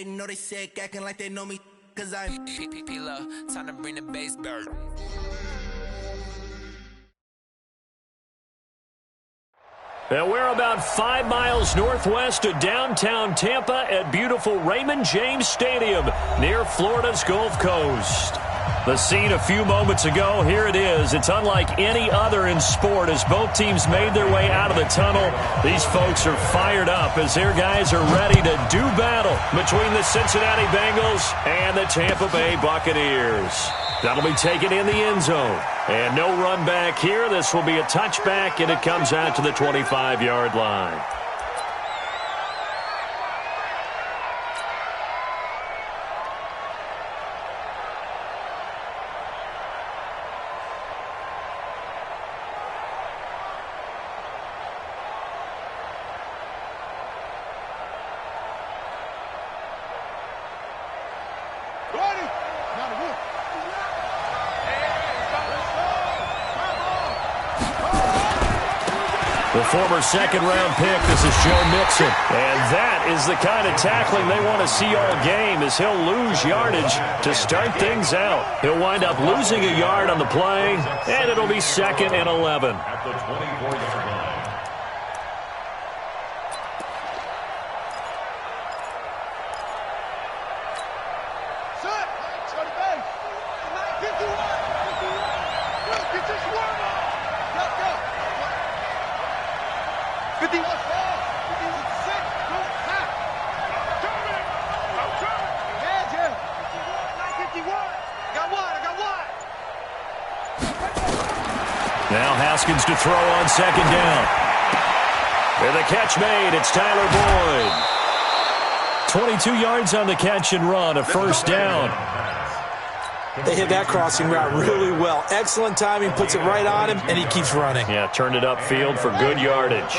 know they sick, acting like they know me, cause I'm P-Love, time to bring the bass bird. And we're about 5 miles northwest of downtown Tampa at beautiful Raymond James Stadium near Florida's Gulf Coast. The scene a few moments ago, here it is. It's unlike any other in sport as both teams made their way out of the tunnel. These folks are fired up as their guys are ready to do battle between the Cincinnati Bengals and the Tampa Bay Buccaneers. That'll be taken in the end zone. And no run back here. This will be a touchback, and it comes out to the 25-yard line. The former second-round pick, this is Joe Mixon. And that is the kind of tackling they want to see all game as he'll lose yardage to start things out. He'll wind up losing a yard on the play, and it'll be 2nd and 11. At the 24-yard line. Now Haskins to throw on 2nd down. And the catch made. It's Tyler Boyd. 22 yards on the catch and run, a 1st down. They hit that crossing route really well. Excellent timing, puts it right on him, and he keeps running. Yeah, turned it upfield for good yardage.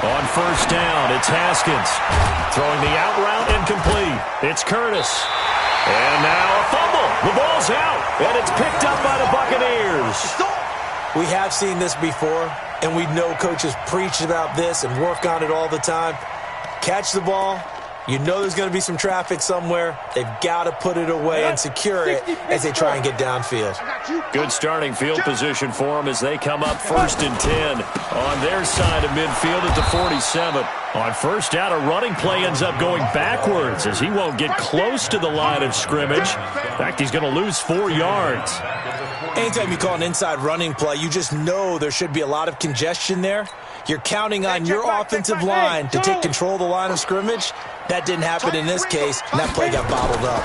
On 1st down, it's Haskins. Throwing the out route incomplete. It's Curtis. And now a fumble. The ball's out, and it's picked up by the Buccaneers. We have seen this before, and we know coaches preach about this and work on it all the time. Catch the ball. You know there's going to be some traffic somewhere. They've got to put it away and secure it as they try and get downfield. Good starting field position for them as they come up 1st and 10 on their side of midfield at the 47. On 1st down, a running play ends up going backwards as he won't get close to the line of scrimmage. In fact, he's going to lose 4 yards. Anytime you call an inside running play, you just know there should be a lot of congestion there. You're counting on your offensive line to take control of the line of scrimmage. That didn't happen in this case, and that play got bottled up.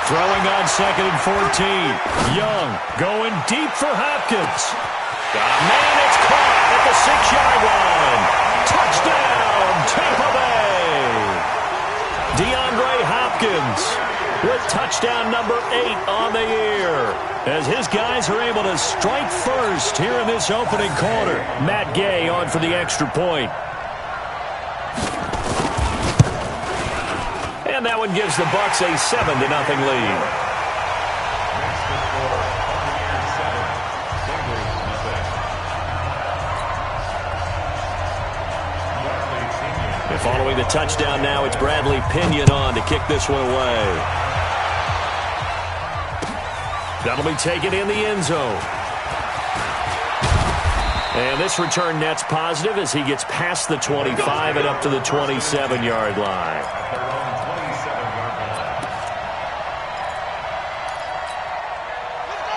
Throwing on 2nd and 14. Young going deep for Hopkins. Got a man, it's caught at the 6-yard line. Touchdown, Tampa Bay. DeAndre Hopkins with touchdown number 8 on the year, as his guys are able to strike first here in this opening quarter. Matt Gay on for the extra point. And that one gives the Bucs a 7-0 lead. And following the touchdown now, it's Bradley Pinion on to kick this one away. That'll be taken in the end zone. And this return net's positive as he gets past the 25 and up to the 27-yard line.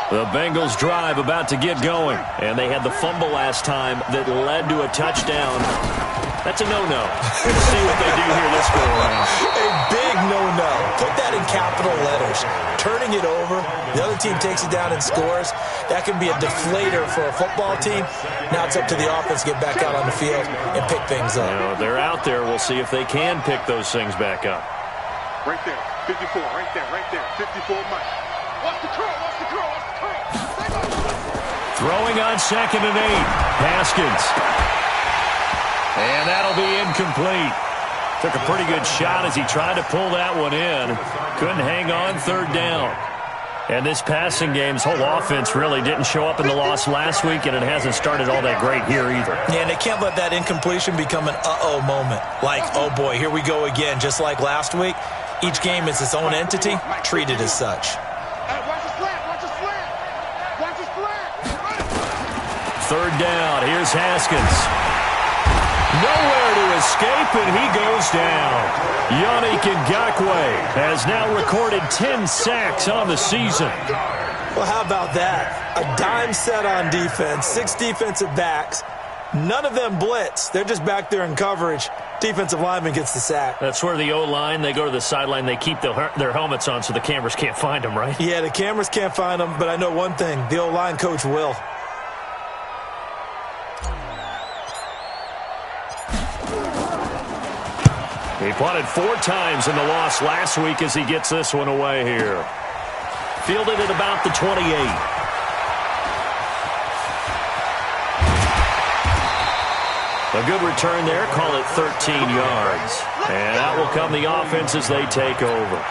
The Bengals drive about to get going. And they had the fumble last time that led to a touchdown. That's a no-no. Let's see what they do here this go around. A big no-no. Put that in capital letters. Turning it over, the other team takes it down and scores. That can be a deflator for a football team. Now it's up to the offense to get back out on the field and pick things up. You know, they're out there. We'll see if they can pick those things back up. Right there, 54, right there, 54 Mike. Watch the curl, watch the curl, watch the curl. Throwing on 2nd and 8. Haskins. And that'll be incomplete. Took a pretty good shot as he tried to pull that one in. Couldn't hang on, third down. And this passing game's whole offense really didn't show up in the loss last week, and it hasn't started all that great here either. Yeah, and they can't let that incompletion become an uh-oh moment. Like, oh boy, here we go again, just like last week. Each game is its own entity, treated as such. Third down, here's Haskins. Nowhere to escape, and he goes down. Yannick Ngakoue has now recorded 10 sacks on the season. Well, how about that? A dime set on defense, 6 defensive backs. None of them blitz. They're just back there in coverage. Defensive lineman gets the sack. That's where the O-line, they go to the sideline, they keep their helmets on so the cameras can't find them, right? Yeah, the cameras can't find them, but I know one thing. The O-line coach will. He punted 4 times in the loss last week as he gets this one away here. Fielded at about the 28. A good return there. Call it 13 yards. And that will come the offense as they take over.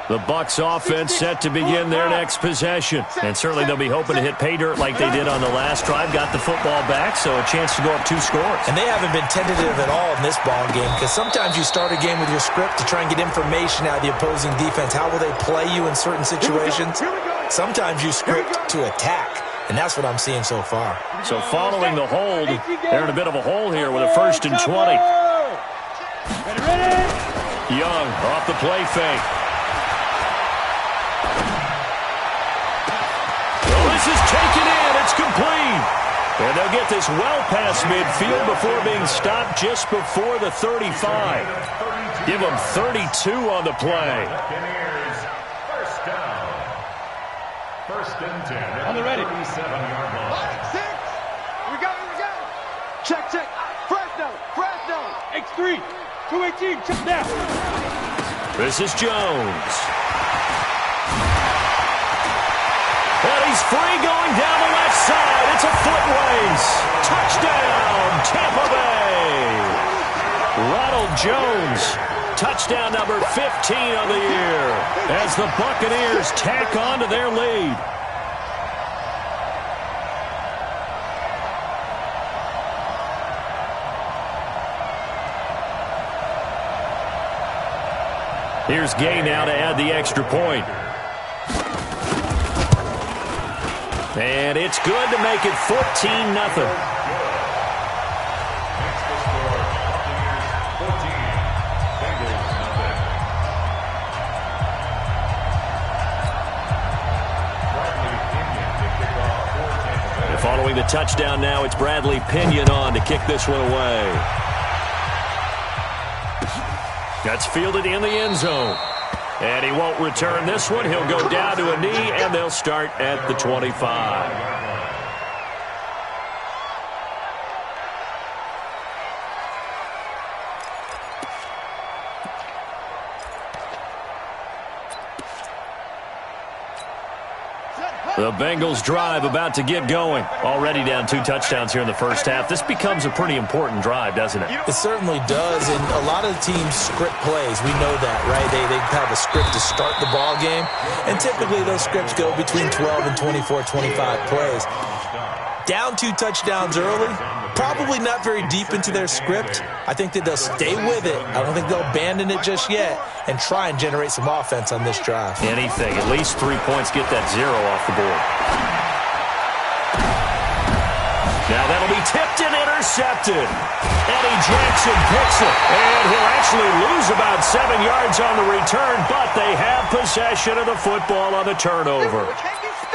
The Bucs offense set to begin their next possession. And certainly they'll be hoping to hit pay dirt like they did on the last drive. Got the football back, so a chance to go up 2 scores. And they haven't been tentative at all in this ball game, because sometimes you start a game with your script to try and get information out of the opposing defense. How will they play you in certain situations? Sometimes you script to attack, and that's what I'm seeing so far. So following the hold, they're in a bit of a hole here with a 1st and 20. Young off the play fake. This is taken in. It's complete. And they'll get this well past midfield before being stopped just before the 35. Give them 32 on the play. First down. 1st and 10. On the ready. 37-yard line. 6. We got it. Check. Fresno. X3. 218. Check down. This is Jones. And he's free going down the left side. It's a foot race. Touchdown, Tampa Bay. Ronald Jones, touchdown number 15 on the year as the Buccaneers tack on to their lead. Here's Gay now to add the extra point. And it's good to make it 14-0. And following the touchdown now, it's Bradley Pinion on to kick this one away. That's fielded in the end zone. And he won't return this one. He'll go down to a knee, and they'll start at the 25. The Bengals drive about to get going. Already down 2 touchdowns here in the first half. This becomes a pretty important drive, doesn't it? It certainly does, and a lot of the teams script plays. We know that, right? They have a script to start the ball game, and typically those scripts go between 12 and 24, 25 plays. Down 2 touchdowns early, probably not very deep into their script. I think that they'll stay with it. I don't think they'll abandon it just yet and try and generate some offense on this drive. Anything. At least 3 points, get that 0 off the board. Now that'll be tipped and intercepted. Eddie Jackson picks it. And he'll actually lose about 7 yards on the return, but they have possession of the football on the turnover.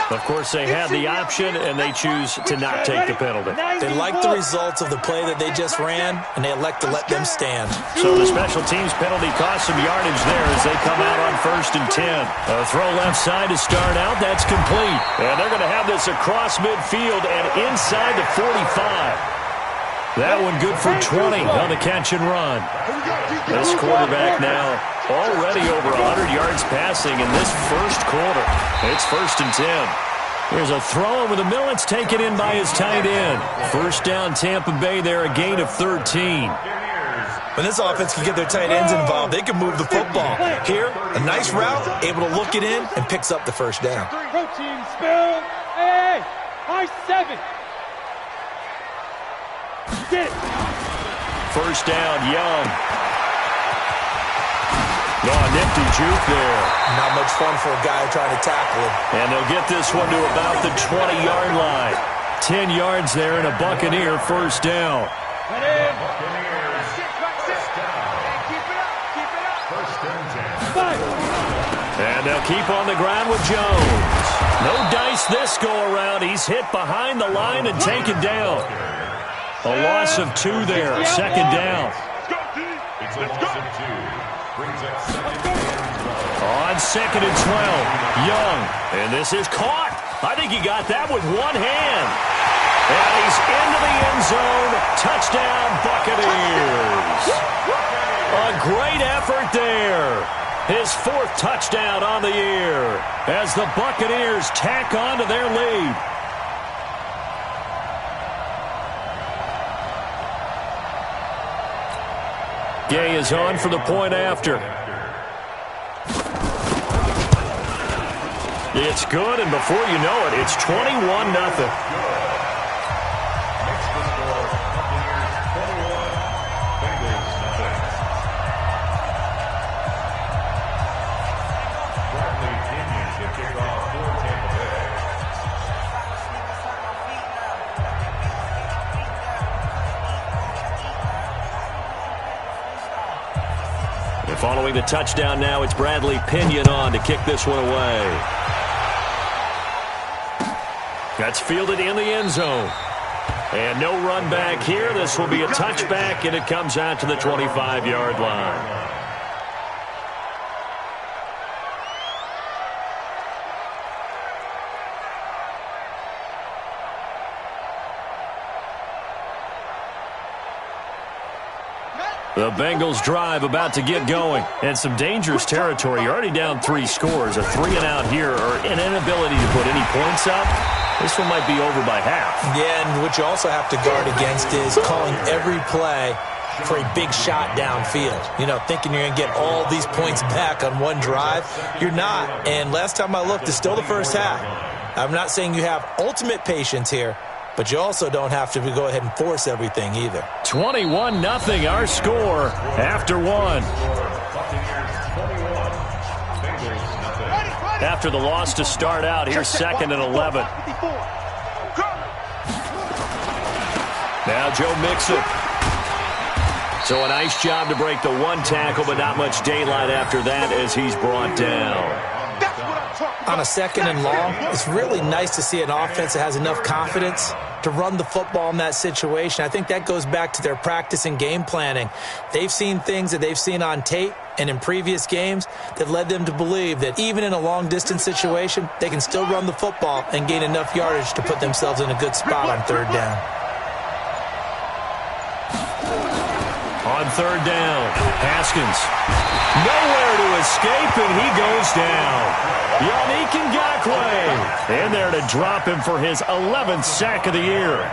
Of course, they had the option, and they choose to not take the penalty. They like the results of the play that they just ran, and they elect to let them stand. So the special teams penalty cost some yardage there as they come out on 1st and 10. A throw left side to start out. That's complete. And they're going to have this across midfield and inside the 45. That one good for 20 on the catch and run. This quarterback now already over 100 yards passing in this first quarter. It's 1st and 10. There's a throw over the middle. It's taken in by his tight end. First down, Tampa Bay there, a gain of 13. When this offense can get their tight ends involved, they can move the football. Here, a nice route, able to look it in, and picks up the first down. Protein spill. Hey, I-7. Get it. First down, Young. Oh, nifty juke there. Not much fun for a guy trying to tackle him. And they'll get this one to about the 20-yard line. 10 yards there and a Buccaneer first down. And they'll keep on the ground with Jones. No dice this go-around. He's hit behind the line and taken down. A loss of 2 there, second down. It's a loss of 2. Brings up second and 12. On second and 12, Young. And this is caught. I think he got that with one hand. And he's into the end zone. Touchdown, Buccaneers. A great effort there. His 4th touchdown on the year as the Buccaneers tack on to their lead. Gay is on for the point after. It's good, and before you know it, it's 21-0. Following the touchdown now, it's Bradley Pinion on to kick this one away. That's fielded in the end zone. And no run back here. This will be a touchback, and it comes out to the 25-yard line. The Bengals drive about to get going. And some dangerous territory. You're already down 3 scores. A 3-and-out here or an inability to put any points up. This one might be over by half. Yeah, and what you also have to guard against is calling every play for a big shot downfield. You know, thinking you're going to get all these points back on one drive. You're not. And last time I looked, it's still the first half. I'm not saying you have ultimate patience here, but you also don't have to go ahead and force everything either. 21-0 our score after 1. After the loss to start out, here's 2nd and 11. Now Joe Mixon. So a nice job to break the 1 tackle, but not much daylight after that as he's brought down. On a 2nd and long, it's really nice to see an offense that has enough confidence to run the football in that situation. I think that goes back to their practice and game planning. They've seen things that they've seen on tape and in previous games that led them to believe that even in a long-distance situation, they can still run the football and gain enough yardage to put themselves in a good spot on 3rd down. On 3rd down, Haskins. Nowhere to escape, and he goes down. Yannick Ngakoue in there to drop him for his 11th sack of the year.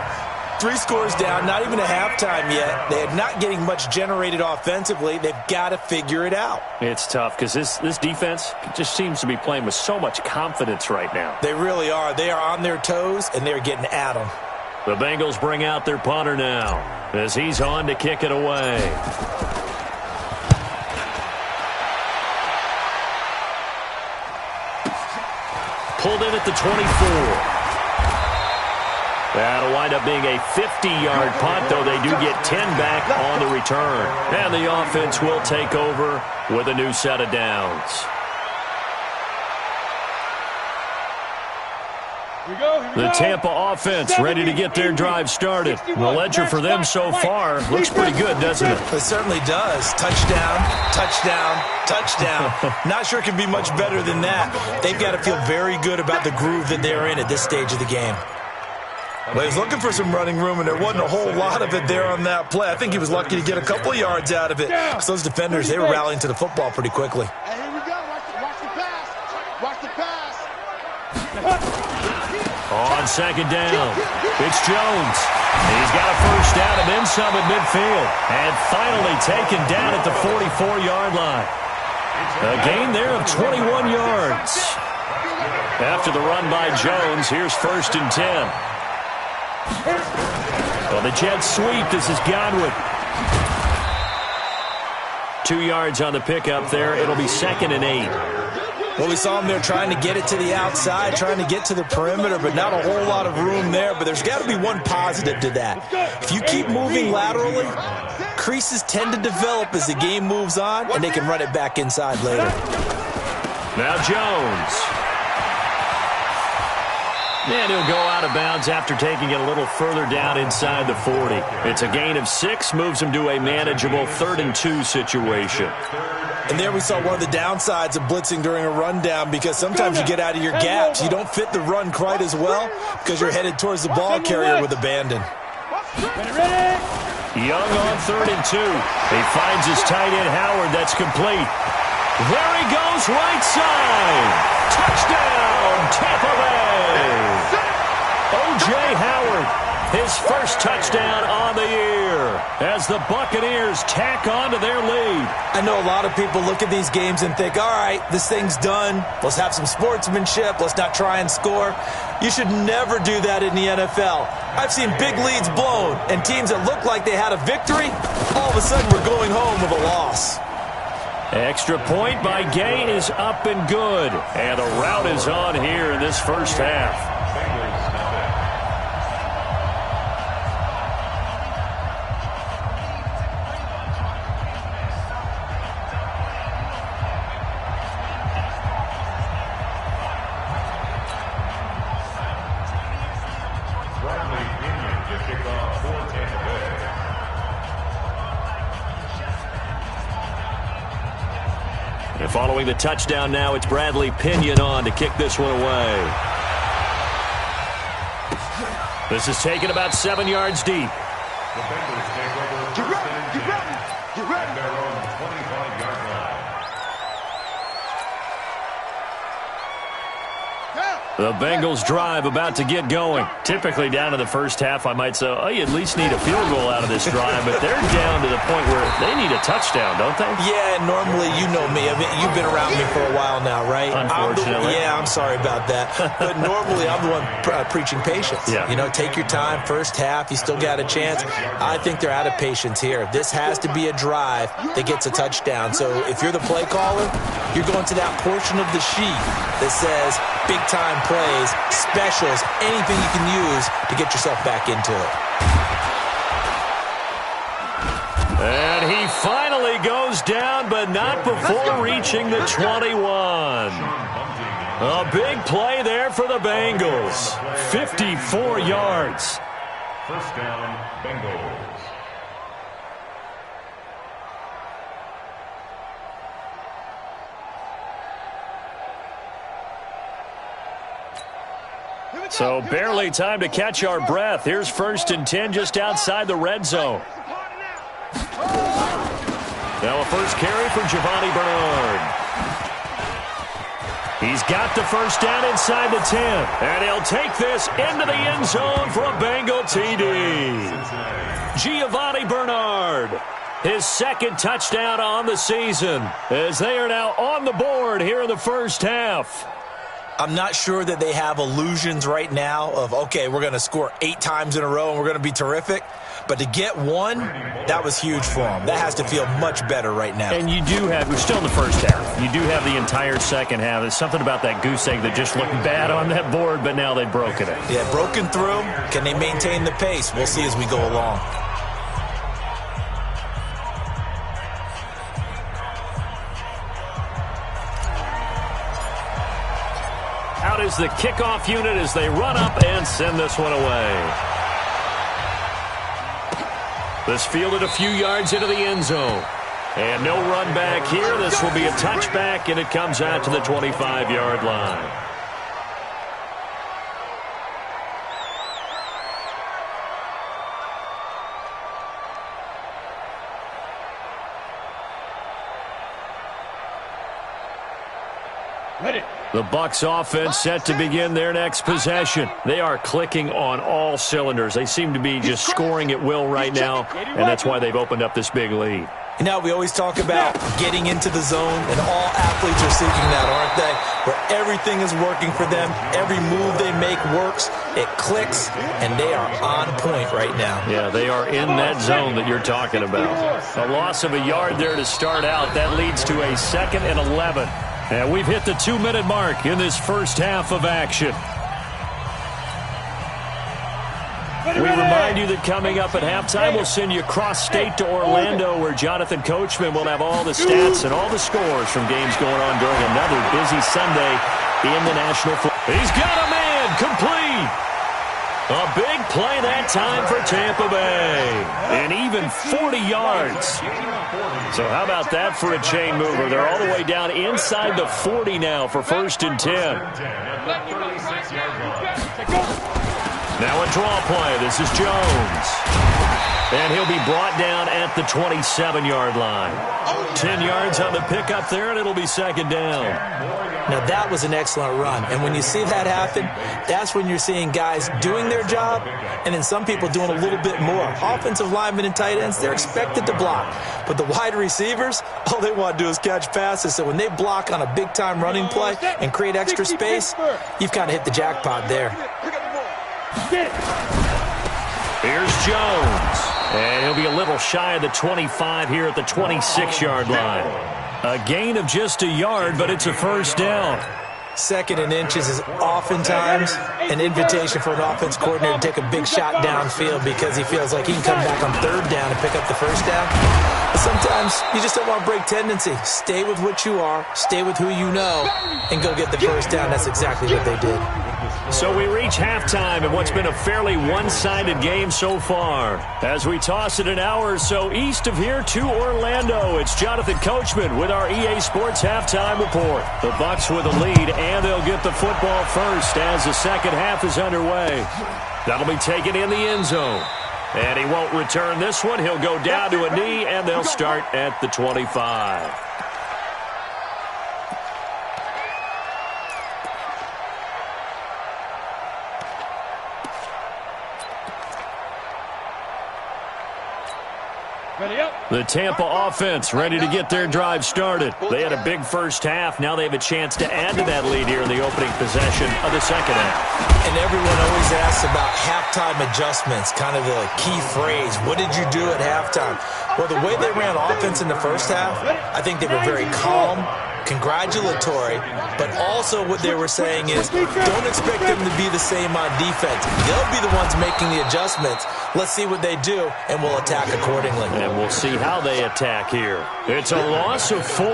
3 scores down, not even a halftime yet. They are not getting much generated offensively. They've got to figure it out. It's tough because this defense just seems to be playing with so much confidence right now. They really are. They are on their toes, and they're getting at them. The Bengals bring out their punter now as he's on to kick it away. Pulled in at the 24. That'll wind up being a 50-yard punt, though they do get 10 back on the return. And the offense will take over with a new set of downs. The Tampa offense ready to get their drive started. The ledger for them so far looks pretty good, doesn't it? It certainly does. Touchdown, touchdown, touchdown. Not sure it can be much better than that. They've got to feel very good about the groove that they're in at this stage of the game. Well, he was looking for some running room, and there wasn't a whole lot of it there on that play. I think he was lucky to get a couple of yards out of it. Because those defenders, they were rallying to the football pretty quickly. Hey, here we go. Watch the pass. Watch the pass. on second down. It's Jones. He's got a first down and then some at midfield. And finally taken down at the 44-yard line. A gain there of 21 yards. After the run by Jones, here's 1st and 10. Well, the Jets sweep. This is Godwin. 2 yards on the pickup there. It'll be 2nd and 8. Well, we saw him there trying to get it to the outside, trying to get to the perimeter, but not a whole lot of room there. But there's got to be one positive to that. If you keep moving laterally, creases tend to develop as the game moves on, and they can run it back inside later. Now Jones. And he'll go out of bounds after taking it a little further down inside the 40. It's a gain of 6, moves him to a manageable 3rd and 2 situation. And there we saw one of the downsides of blitzing during a rundown, because sometimes you get out of your gaps. You don't fit the run quite as well because you're headed towards the ball carrier with abandon. Young on 3rd and 2. He finds his tight end Howard. That's complete. There he goes, right side. Touchdown, Tampa Bay. O.J. Howard, his first touchdown on the year as the Buccaneers tack on to their lead. I know a lot of people look at these games and think, all right, this thing's done. Let's have some sportsmanship. Let's not try and score. You should never do that in the NFL. I've seen big leads blown, and teams that look like they had a victory, all of a sudden we're going home with a loss. Extra point by Gay is up and good. And the route is on here in this first half. And following the touchdown now, it's Bradley Pinion on to kick this one away. This is taken about 7 yards deep. The Bengals take over first and 10 at their own 25-yard line. The Bengals drive about to get going. Typically down to the first half, I might say, oh, you at least need a field goal out of this drive, but they're down to the point where they need a touchdown, don't they? Yeah, normally, you know me. I mean, you've been around me for a while now, right? Unfortunately. I'm sorry about that. But normally, I'm the one preaching patience. Yeah. You know, take your time, first half, you still got a chance. I think they're out of patience here. This has to be a drive that gets a touchdown. So if you're the play caller, you're going to that portion of the sheet that says big-time plays, specials, anything you can use to get yourself back into it. And he finally goes down, but not before reaching the 21. A big play there for the Bengals. 54 yards. First down, Bengals. So barely time to catch our breath. Here's 1st and 10 just outside the red zone. Now a first carry for Giovanni Bernard. He's got the first down inside the 10. And he'll take this into the end zone for a Bengal TD. Giovanni Bernard, his 2nd touchdown on the season, as they are now on the board here in the first half. I'm not sure that they have illusions right now of, okay, we're going to score 8 times in a row and we're going to be terrific. But to get one, that was huge for them. That has to feel much better right now. And you do have, we're still in the first half. You do have the entire second half. There's something about that goose egg that just looked bad on that board, but now they've broken it. Yeah, broken through. Can they maintain the pace? We'll see as we go along. Out is the kickoff unit as they run up and send this one away. This fielded a few yards into the end zone. And no run back here. This will be a touchback, and it comes out to the 25-yard line. Ready. The Bucs offense set to begin their next possession. They are clicking on all cylinders. They seem to be just scoring at will right now, and that's why they've opened up this big lead. You know, we always talk about getting into the zone, and all athletes are seeking that, aren't they? Where everything is working for them, every move they make works, it clicks, and they are on point right now. Yeah, they are in that zone that you're talking about. A loss of a yard there to start out. That leads to a 2nd and 11. And we've hit the 2-minute mark in this first half of action. We remind you that coming up at halftime, we'll send you cross-state to Orlando, where Jonathan Coachman will have all the stats and all the scores from games going on during another busy Sunday in the National Football. He's got a man complete. A big play that time for Tampa Bay. And even 40 yards. So how about that for a chain mover? They're all the way down inside the 40 now for 1st and 10. Now a draw play. This is Jones. And he'll be brought down at the 27-yard line. 10 yards on the pickup there, and it'll be 2nd down. Now, that was an excellent run. And when you see that happen, that's when you're seeing guys doing their job and then some people doing a little bit more. Offensive linemen and tight ends, they're expected to block. But the wide receivers, all they want to do is catch passes. So when they block on a big-time running play and create extra space, you've kind of hit the jackpot there. Here's Jones. And he'll be a little shy of the 25 here at the 26-yard line. A gain of just a yard, but it's a 1st down. 2nd and inches is oftentimes an invitation for an offense coordinator to take a big shot downfield because he feels like he can come back on 3rd down and pick up the 1st down. But sometimes you just don't want to break tendency. Stay with what you are, stay with who you know, and go get the 1st down. That's exactly what they did. So we reach halftime in what's been a fairly one-sided game so far. As we toss it an hour or so east of here to Orlando, it's Jonathan Coachman with our EA Sports Halftime Report. The Bucs with a lead, and they'll get the football first as the second half is underway. That'll be taken in the end zone. And he won't return this one. He'll go down to a knee, and they'll start at the 25. The Tampa offense ready to get their drive started. They had a big first half. Now they have a chance to add to that lead here in the opening possession of the second half. And everyone always asks about halftime adjustments, kind of the key phrase. What did you do at halftime? Well, the way they ran offense in the first half, I think they were very calm, congratulatory, but also what they were saying is don't expect them to be the same on defense. They'll be the ones making the adjustments. Let's see what they do, and we'll attack accordingly. And we'll see how they attack here. It's a loss of 4.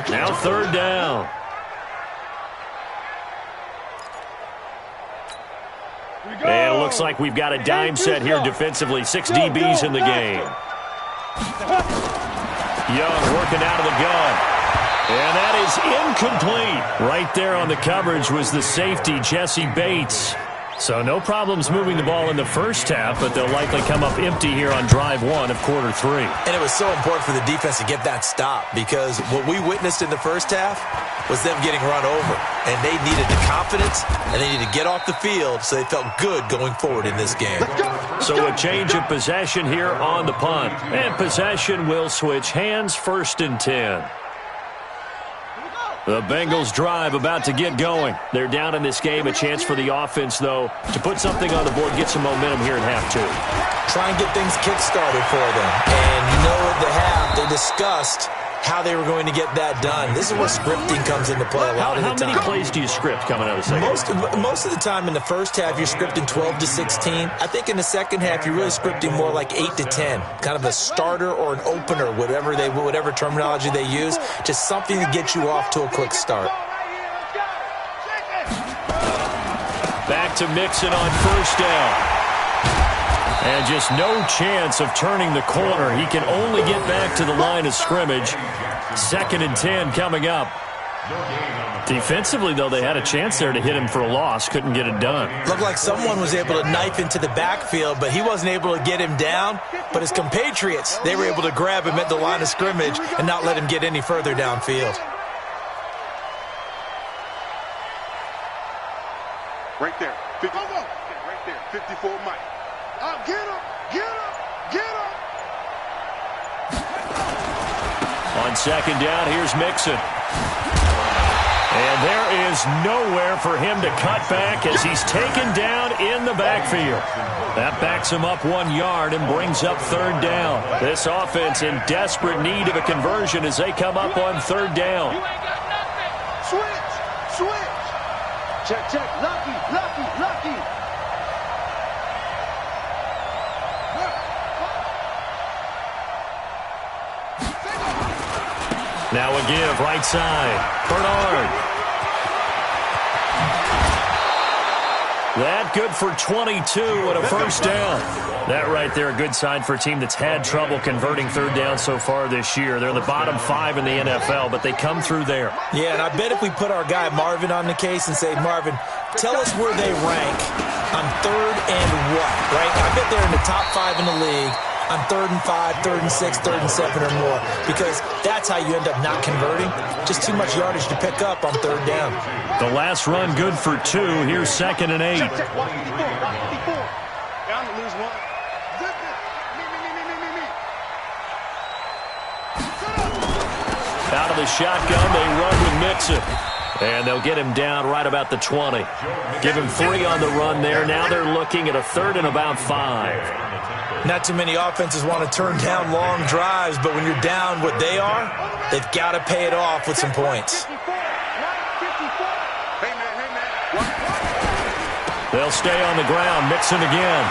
Now 3rd down. And it looks like we've got a dime set here defensively. 6 DBs in the game. Young working out of the gun. And that is incomplete. Right there on the coverage was the safety, Jesse Bates. So no problems moving the ball in the first half, but they'll likely come up empty here on drive 1 of quarter 3. And it was so important for the defense to get that stop because what we witnessed in the first half was them getting run over. And they needed the confidence, and they needed to get off the field so they felt good going forward in this game. So a change of possession here on the punt. And possession will switch hands, 1st and 10. The Bengals drive about to get going. They're down in this game. A chance for the offense, though, to put something on the board, get some momentum here in half 2. Try and get things kick-started for them. And you know at the half, they discussed how they were going to get that done. This is where scripting comes into play a lot of the time. How many plays do you script coming out of the second? Most of the time in the first half, you're scripting 12 to 16. I think in the second half, you're really scripting more like 8 to 10. Kind of a starter or an opener, whatever terminology they use. Just something to get you off to a quick start. Back to Mixon on 1st down. And just no chance of turning the corner. He can only get back to the line of scrimmage. 2nd and 10 coming up. Defensively, though, they had a chance there to hit him for a loss. Couldn't get it done. Looked like someone was able to knife into the backfield, but he wasn't able to get him down. But his compatriots, they were able to grab him at the line of scrimmage and not let him get any further downfield. Right there. 50. Right there. 54 Mike. Get him. Get him. Get him. On second down, here's Mixon. And there is nowhere for him to cut back as he's taken down in the backfield. That backs him up 1 yard and brings up third down. This offense in desperate need of a conversion as they come up on third down. Switch. Switch. Check, check. Lucky, lucky, lucky. Now a give, right side. Bernard. That good for 22 and a first down. That right there, a good sign for a team that's had trouble converting third down so far this year. They're the bottom 5 in the NFL, but they come through there. Yeah, and I bet if we put our guy Marvin on the case and say, Marvin, tell us where they rank on third and what, right? I bet they're in the top 5 in the league on 3rd and 5, 3rd and 6, 3rd and 7 or more, because that's how you end up not converting. Just too much yardage to pick up on third down. The last run good for 2. Here's 2nd and 8. Check, check. Watch 54. Down to lose 1. Out of the shotgun, they run with Mixon. And they'll get him down right about the 20. Give him 3 on the run there. Now they're looking at a 3rd and about 5. Not too many offenses want to turn down long drives, but when you're down what they are, they've got to pay it off with some points. They'll stay on the ground. Mixon again.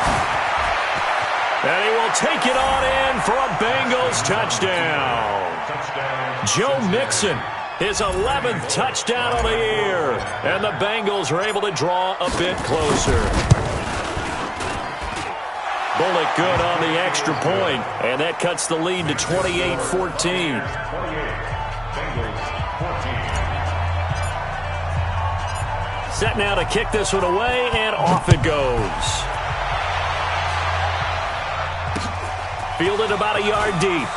And he will take it on in for a Bengals touchdown. Joe Mixon, his 11th touchdown of the year. And the Bengals are able to draw a bit closer. Bullock good on the extra point, and that cuts the lead to 28-14. Set now to kick this one away, and off it goes. Fielded about a yard deep.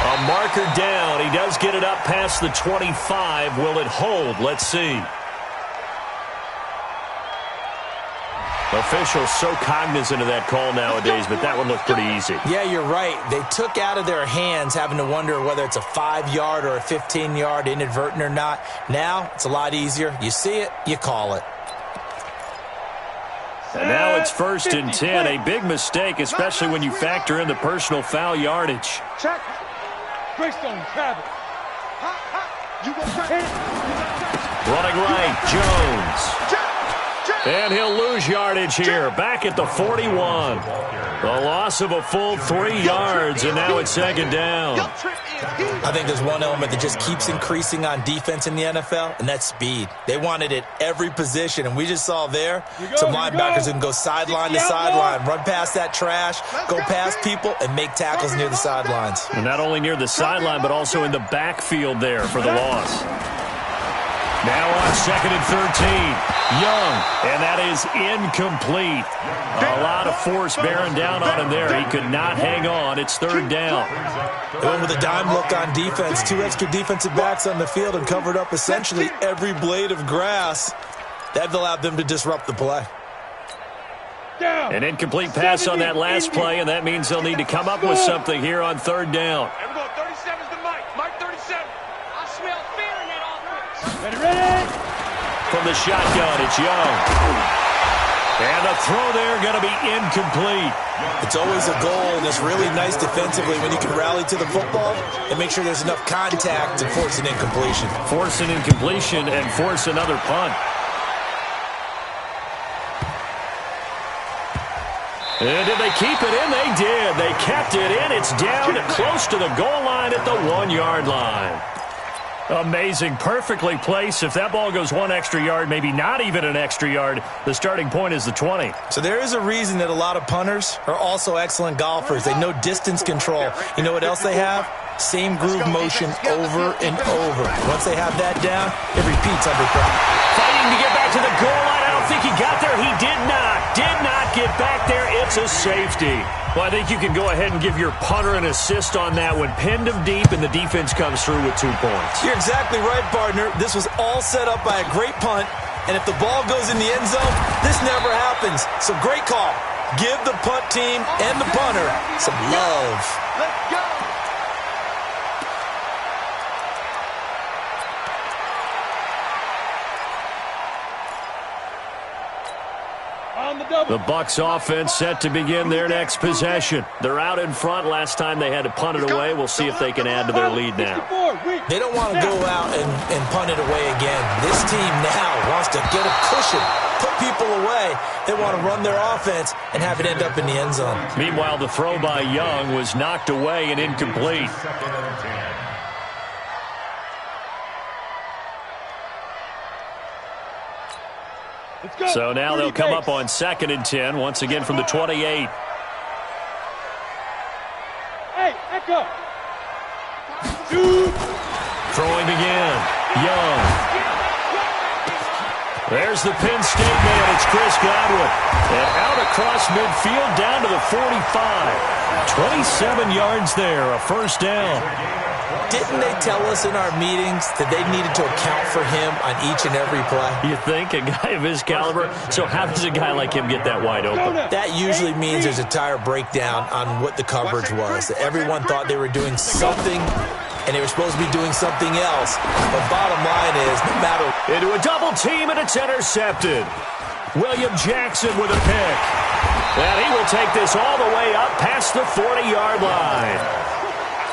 A marker down. He does get it up past the 25. Will it hold? Let's see. Officials so cognizant of that call nowadays, but that one looked pretty easy. Yeah, you're right. They took out of their hands having to wonder whether it's a 5-yard or a 15-yard inadvertent or not. Now, it's a lot easier. You see it, you call it. And now it's 1st and 10. A big mistake, especially when you factor in the personal foul yardage. Check. Greystone, Travis. Running right, Jones. And he'll lose yardage here. Back at the 41. The loss of a full 3 yards, and now it's 2nd down. I think there's one element that just keeps increasing on defense in the NFL, and that's speed. They want it at every position, and we just saw there some linebackers who can go sideline to sideline, run past that trash, go past people, and make tackles near the sidelines. And not only near the sideline, but also in the backfield there for the loss. Now on 2nd and 13. Young, and that is incomplete. A lot of force bearing down on him there. He could not hang on. It's 3rd down. They went with a dime look on defense. 2 extra defensive backs on the field and covered up essentially every blade of grass. That allowed them to disrupt the play. An incomplete pass on that last play, and that means they'll need to come up with something here on 3rd down. Everyone, 37's the Mike. Mike 37. I smell fear in that offense. Ready? From the shotgun, it's Young. And the throw there going to be incomplete. It's always a goal, and it's really nice defensively when you can rally to the football and make sure there's enough contact to force an incompletion. Force an incompletion and force another punt. And did they keep it in? They did. They kept it in. It's down close to the goal line at the 1-yard line. Amazing. Perfectly placed. If that ball goes 1 extra yard, maybe not even an extra yard, the starting point is the 20. So there is a reason that a lot of punters are also excellent golfers. They know distance control. You know what else they have? Same groove motion over and over. Once they have that down, it repeats under pressure. Fighting to get back to the goal line. I don't think he got there. He did not get back there. It's It's a safety. Well, I think you can go ahead and give your punter an assist on that one. Pinned him deep, and the defense comes through with 2 points. You're exactly right, partner. This was all set up by a great punt, and if the ball goes in the end zone, this never happens. So great call. Give the punt team and the punter some love. Let's go. The Bucs offense set to begin their next possession. They're out in front. Last time they had to punt it away. We'll see if they can add to their lead now. They don't want to go out and punt it away again. This team now wants to get a cushion, put people away. They want to run their offense and have it end up in the end zone. Meanwhile, the throw by Young was knocked away and incomplete. So now they'll come up on 2nd and 10, once again from the 28. Hey, echo. Throwing again. Young. There's the Penn State man. It's Chris Godwin. And out across midfield down to the 45. 27 yards there, a first down. Didn't they tell us in our meetings that they needed to account for him on each and every play? You think? A guy of his caliber? So how does a guy like him get that wide open? That usually means there's a tire breakdown on what the coverage was. Everyone thought they were doing something, and they were supposed to be doing something else. But bottom line is, no matter... Into a double team, and it's intercepted. William Jackson with a pick. And he will take this all the way up past the 40-yard line.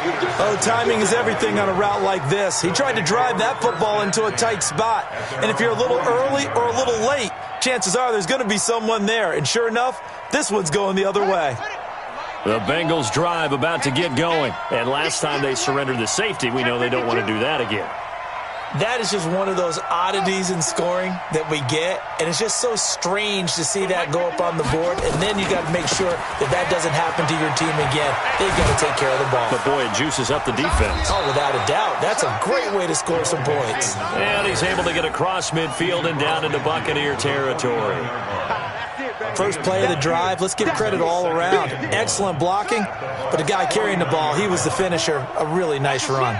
Oh, timing is everything on a route like this. He tried to drive that football into a tight spot. And if you're a little early or a little late, chances are there's going to be someone there. And sure enough, this one's going the other way. The Bengals drive about to get going. And last time they surrendered the safety, we know they don't want to do that again. That is just one of those oddities in scoring that we get, and it's just so strange to see that go up on the board, and then you got to make sure that that doesn't happen to your team again. They've got to take care of the ball. But, boy, it juices up the defense. Oh, without a doubt. That's a great way to score some points. And he's able to get across midfield and down into Buccaneer territory. First play of the drive, let's give credit all around. Excellent blocking, but the guy carrying the ball, he was the finisher. A really nice run.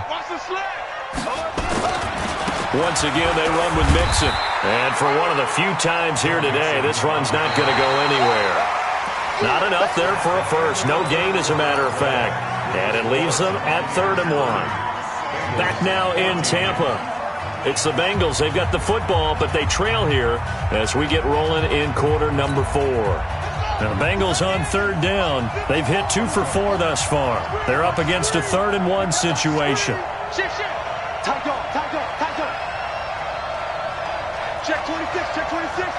Once again, they run with Mixon. And for one of the few times here today, this run's not going to go anywhere. Not enough there for a first. No gain, as a matter of fact. And it leaves them at 3rd and 1. Back now in Tampa. It's the Bengals. They've got the football, but they trail here as we get rolling in quarter number 4. Now, the Bengals on 3rd down. They've hit 2 for 4 thus far. They're up against a 3rd and 1 situation. Check 26, check 26.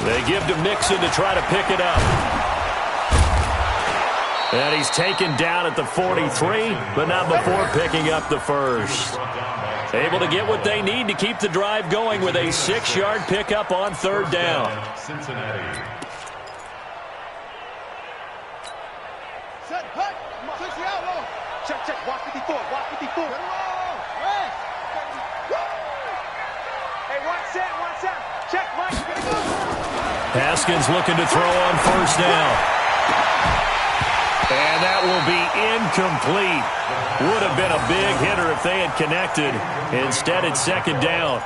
They give to Mixon to try to pick it up. And he's taken down at the 43, but not before picking up the first. Able to get what they need to keep the drive going with a 6-yard pickup on 3rd down. Cincinnati. Set, hut, 60 out low. Check, check, watch 54, watch 54. Hey, one set. Check, Mike, you gotta go. Haskins looking to throw on 1st down. And that will be incomplete. Would have been a big hitter if they had connected. Instead, it's 2nd down.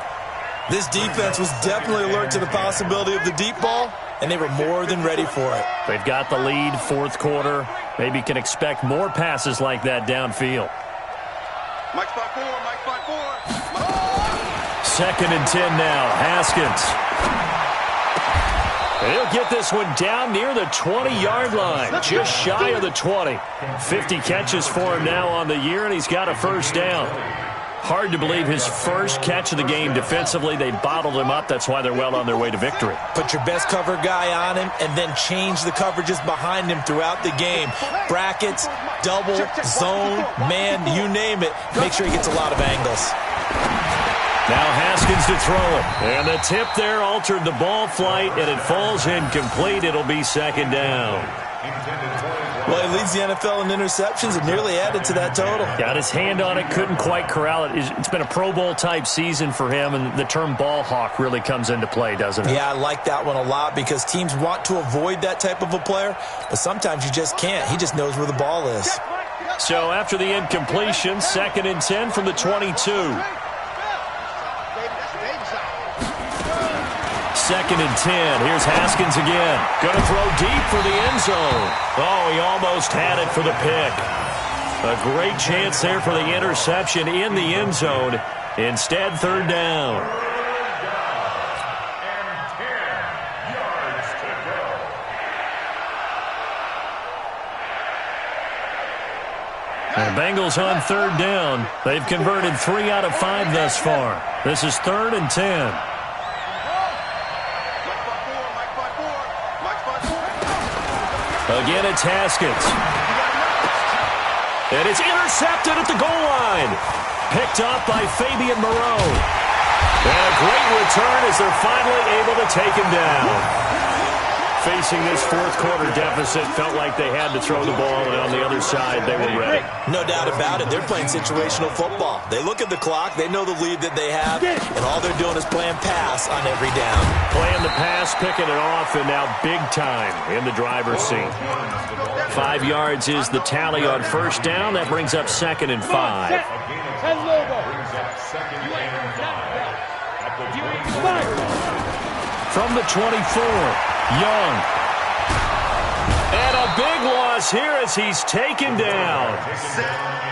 This defense was definitely alert to the possibility of the deep ball, and they were more than ready for it. They've got the lead, 4th quarter. Maybe can expect more passes like that downfield. Mike spot 4, Mike spot 4. 2nd and 10 now. Haskins. He'll get this one down near the 20-yard line, just shy of the 20. 50 catches for him now on the year, and he's got a 1st down. Hard to believe his first catch of the game defensively. They bottled him up. That's why they're well on their way to victory. Put your best cover guy on him and then change the coverages behind him throughout the game. Brackets, double, zone, man, you name it. Make sure he gets a lot of angles. Now Haskins to throw it. And the tip there altered the ball flight, and it falls incomplete. It'll be 2nd down. Well, he leads the NFL in interceptions and nearly added to that total. Got his hand on it, couldn't quite corral it. It's been a Pro Bowl-type season for him, and the term ball hawk really comes into play, doesn't it? Yeah, I like that one a lot because teams want to avoid that type of a player, but sometimes you just can't. He just knows where the ball is. So after the incompletion, 2nd and 10 from the 22. 2nd and 10. Here's Haskins again. Going to throw deep for the end zone. Oh, he almost had it for the pick. A great chance there for the interception in the end zone. Instead, 3rd down. The Bengals on 3rd down. They've converted 3 out of 5 thus far. This is 3rd and 10. Again, it's Haskins. And it's intercepted at the goal line. Picked up by Fabian Moreau. And a great return as they're finally able to take him down. Facing this 4th quarter deficit, felt like they had to throw the ball, and on the other side, they were ready. No doubt about it. They're playing situational football. They look at the clock. They know the lead that they have, and all they're doing is playing pass on every down. Playing the pass, picking it off, and now big time in the driver's seat. 5 yards is the tally on 1st down. That brings up 2nd and 5. From the 24. Young. And a big loss here as he's taken down.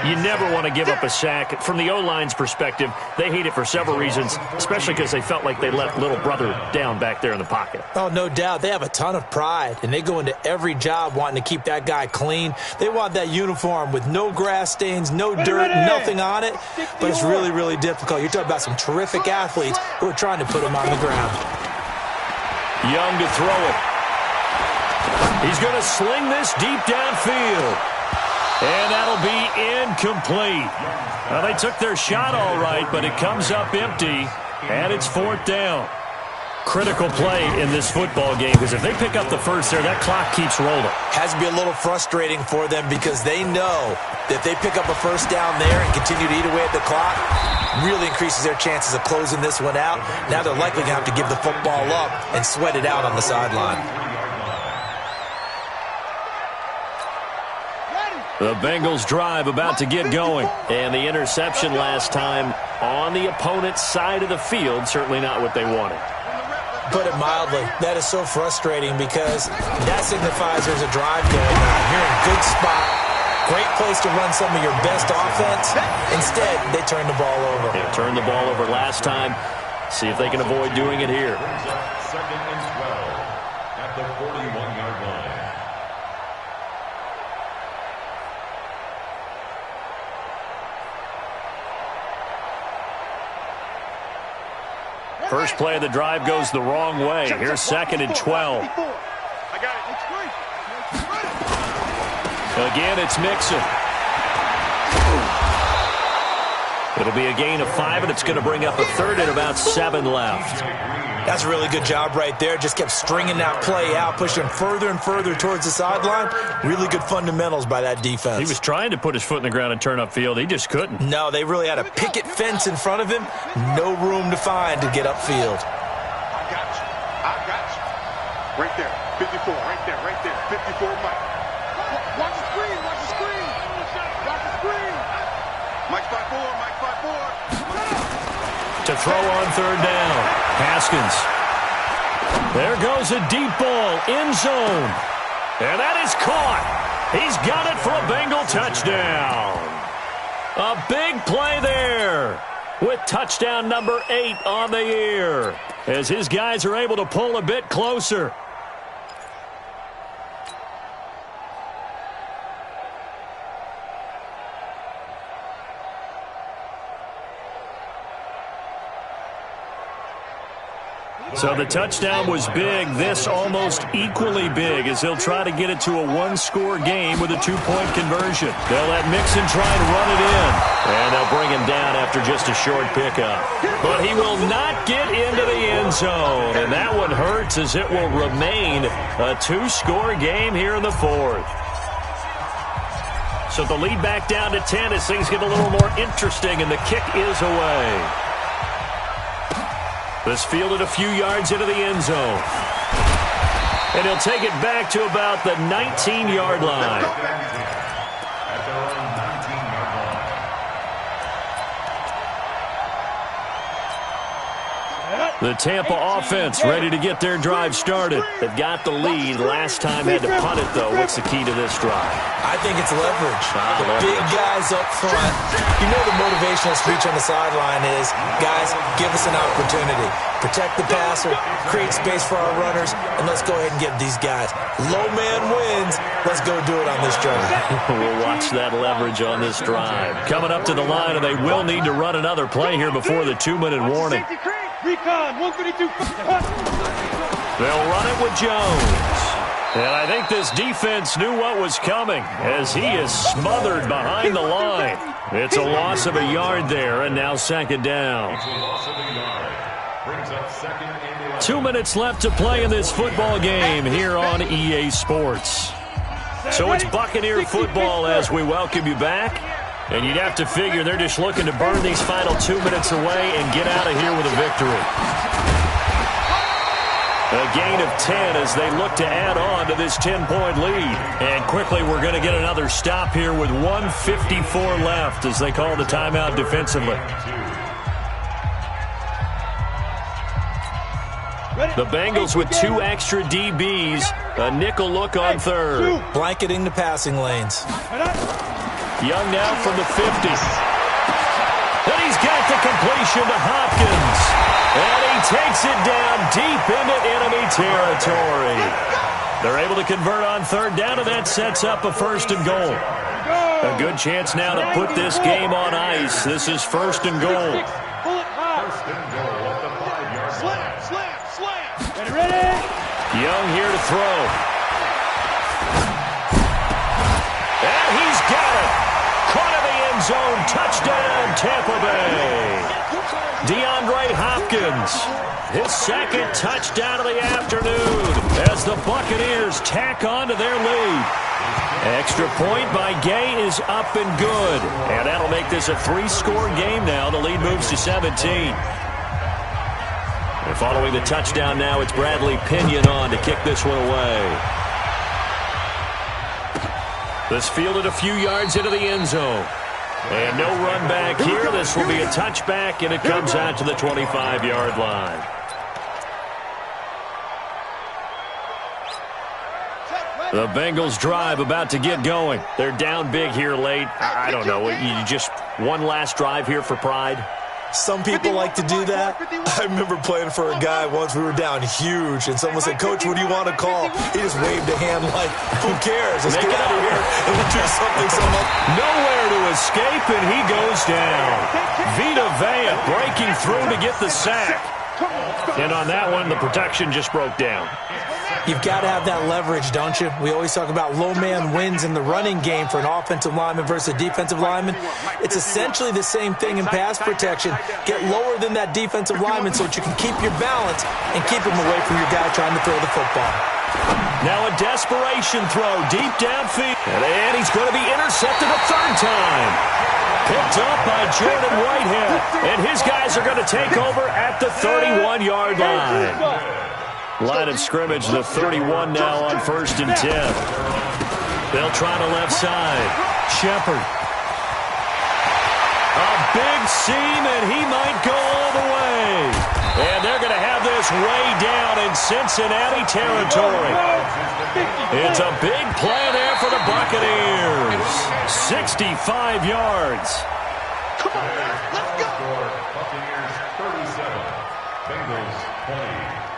You never want to give up a sack. From the O-line's perspective, they hate it for several reasons, especially because they felt like they left little brother down back there in the pocket. Oh, no doubt. They have a ton of pride, and they go into every job wanting to keep that guy clean. They want that uniform with no grass stains, no dirt, nothing on it, but it's really, really difficult. You're talking about some terrific athletes who are trying to put him on the ground. Young to throw it. He's going to sling this deep downfield. And that'll be incomplete. Well, they took their shot all right, but it comes up empty, and it's 4th down. Critical play in this football game, because if they pick up the first there, that clock keeps rolling. Has to be a little frustrating for them because they know that if they pick up a 1st down there and continue to eat away at the clock, really increases their chances of closing this one out. Now they're likely going to have to give the football up and sweat it out on the sideline. The Bengals drive about to get going. And the interception last time on the opponent's side of the field, certainly not what they wanted. Put it mildly, that is so frustrating because that signifies there's a drive going on. You're in a good spot. Great place to run some of your best offense. Instead, they turn the ball over. They turned the ball over last time. See if they can avoid doing it here. 2nd and 12 at the 41-yard line. First play of the drive goes the wrong way. Here's 2nd and 12. Again, it's Mixon. It'll be a gain of 5, and it's going to bring up a 3rd and about 7 left. That's a really good job right there. Just kept stringing that play out, pushing him further and further towards the sideline. Really good fundamentals by that defense. He was trying to put his foot in the ground and turn upfield. He just couldn't. No, they really had a picket fence in front of him. No room to find to get upfield. I got you. Right there. 54. Right there. 54, Mike. Watch the screen. Watch the screen. Mike 5-4. To throw on 3rd down. Haskins. There goes a deep ball. End zone. And that is caught. He's got it for a Bengal touchdown. A big play there with touchdown number 8 on the year as his guys are able to pull a bit closer. So the touchdown was big. This almost equally big as he'll try to get it to a 1-score game with a 2-point conversion. They'll let Mixon try and run it in. And they'll bring him down after just a short pickup. But he will not get into the end zone. And that one hurts as it will remain a 2-score game here in the 4th. So the lead back down to 10 as things get a little more interesting, and the kick is away. This fielded a few yards into the end zone. And he'll take it back to about the 19-yard line. The Tampa offense ready to get their drive started. They've got the lead. Last time had to punt it, though. What's the key to this drive? I think it's leverage. The big guys up front. You know the motivational speech on the sideline is, guys, give us an opportunity. Protect the passer, create space for our runners, and let's go ahead and get these guys. Low man wins. Let's go do it on this drive. We'll watch that leverage on this drive. Coming up to the line, and they will need to run another play here before the 2-minute warning. Recon, 132. They'll run it with Jones. And I think this defense knew what was coming as he is smothered behind the line. It's a loss of a yard there, and now second down. 2 minutes left to play in this football game here on EA Sports. So it's Buccaneer football as we welcome you back. And you'd have to figure they're just looking to burn these final 2 minutes away and get out of here with a victory. A gain of 10 as they look to add on to this 10-point lead. And quickly we're going to get another stop here with 1:54 left as they call the timeout defensively. The Bengals with 2 extra DBs. A nickel look on third. Blanketing the passing lanes. Young now from the 50. And he's got the completion to Hopkins. And he takes it down deep into enemy territory. They're able to convert on third down, and that sets up a 1st and goal. A good chance now to put this game on ice. This is 1st and goal. Young here to throw. And he's got it. Caught in the end zone. Touchdown, Tampa Bay. DeAndre Hopkins. His 2nd touchdown of the afternoon as the Buccaneers tack on to their lead. Extra point by Gay is up and good. And that'll make this a 3-score game now. The lead moves to 17. And following the touchdown now, it's Bradley Pinion on to kick this one away. This fielded a few yards into the end zone. And no run back here. This will be a touchback, and it comes out to the 25-yard line. The Bengals drive about to get going. They're down big here late. I don't know. You just one last drive here for pride? Some people like to do that. I remember playing for a guy once. We were down huge, and someone said, "Coach, what do you want to call?" He just waved a hand like, "Who cares? Let's get out of here and we'll do something." Nowhere to escape, and he goes down. Vita Vea breaking through to get the sack. And on that one, the protection just broke down. You've got to have that leverage, don't you? We always talk about low man wins in the running game for an offensive lineman versus a defensive lineman. It's essentially the same thing in pass protection. Get lower than that defensive lineman so that you can keep your balance and keep him away from your guy trying to throw the football. Now a desperation throw deep downfield. And he's going to be intercepted a 3rd time. Picked up by Jordan Whitehead. And his guys are going to take over at the 31-yard line. Line of scrimmage, the 31 now on 1st and 10. They'll try the left side. Shepard. A big seam, and he might go all the way. And they're going to have this way down in Cincinnati territory. It's a big play there for the Buccaneers. 65 yards. Come on, let's go. Buccaneers 37, Bengals 20.